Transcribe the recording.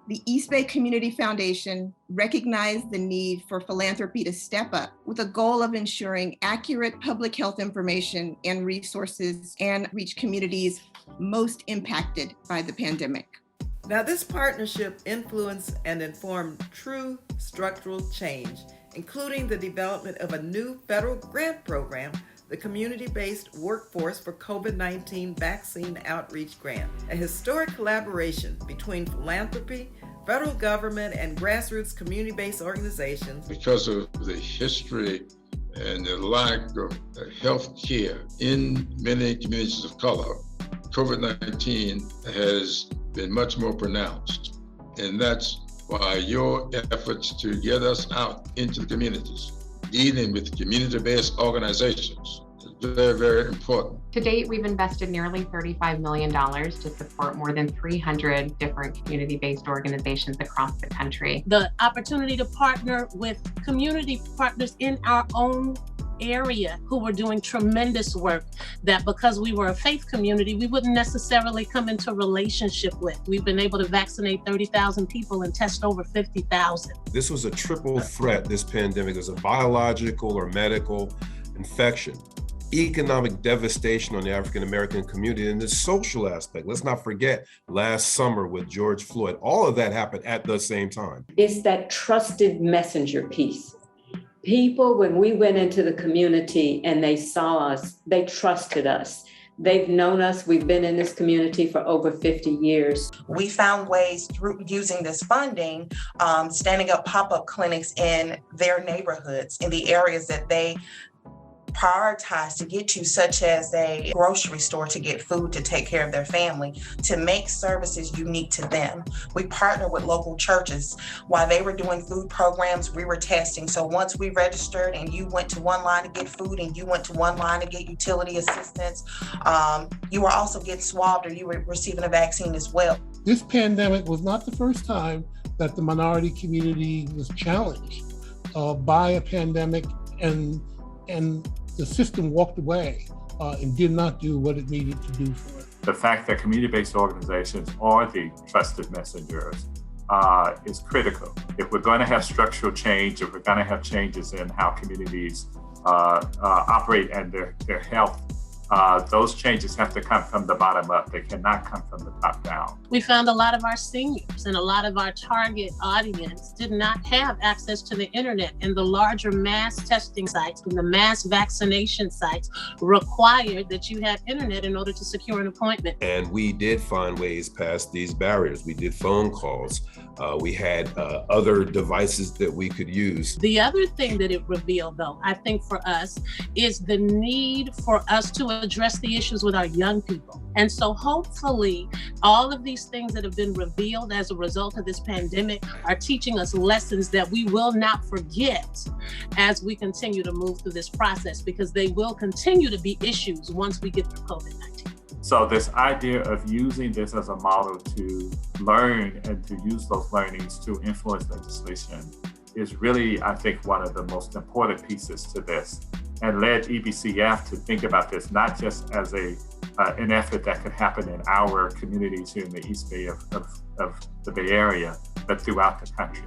the East Bay Community Foundation recognized the need for philanthropy to step up with a goal of ensuring accurate public health information and resources and reach communities most impacted by the pandemic. Now, this partnership influenced and informed true structural change, including the development of a new federal grant program, the Community-Based Workforce for COVID-19 Vaccine Outreach Grant, a historic collaboration between philanthropy, federal government, and grassroots community-based organizations. Because of the history and the lack of health care in many communities of color, COVID-19 has been much more pronounced. And that's why your efforts to get us out into the communities, dealing with community-based organizations, is very, very important. To date, we've invested nearly $35 million to support more than 300 different community-based organizations across the country. The opportunity to partner with community partners in our own area who were doing tremendous work that because we were a faith community, we wouldn't necessarily come into relationship with. We've been able to vaccinate 30,000 people and test over 50,000. This was a triple threat, this pandemic. It was a biological or medical infection, economic devastation on the African-American community, and the social aspect. Let's not forget last summer with George Floyd. All of that happened at the same time. It's that trusted messenger piece. People, when we went into the community and they saw us, they trusted us. They've known us. We've been in this community for over 50 years. We found ways through using this funding, standing up pop-up clinics in their neighborhoods, in the areas that they prioritize to get to, such as a grocery store to get food to take care of their family, to make services unique to them. We partner with local churches. While they were doing food programs, we were testing. So once we registered and you went to one line to get food and you went to one line to get utility assistance, you were also getting swabbed or you were receiving a vaccine as well. This pandemic was not the first time that the minority community was challenged by a pandemic, and the system walked away and did not do what it needed to do for it. The fact that community-based organizations are the trusted messengers is critical. If we're going to have structural change, if we're going to have changes in how communities operate and their health, those changes have to come from the bottom up. They cannot come from the top down. We found a lot of our seniors and a lot of our target audience did not have access to the internet, and the larger mass testing sites and the mass vaccination sites required that you have internet in order to secure an appointment. And we did find ways past these barriers. We did phone calls. We had other devices that we could use. The other thing that it revealed, though, I think for us, is the need for us to address the issues with our young people. And so hopefully all of these things that have been revealed as a result of this pandemic are teaching us lessons that we will not forget as we continue to move through this process, because they will continue to be issues once we get through COVID-19. So this idea of using this as a model to learn and to use those learnings to influence legislation is really, I think, one of the most important pieces to this, and led EBCF to think about this not just as an effort that could happen in our communities here in the East Bay of the Bay Area, but throughout the country.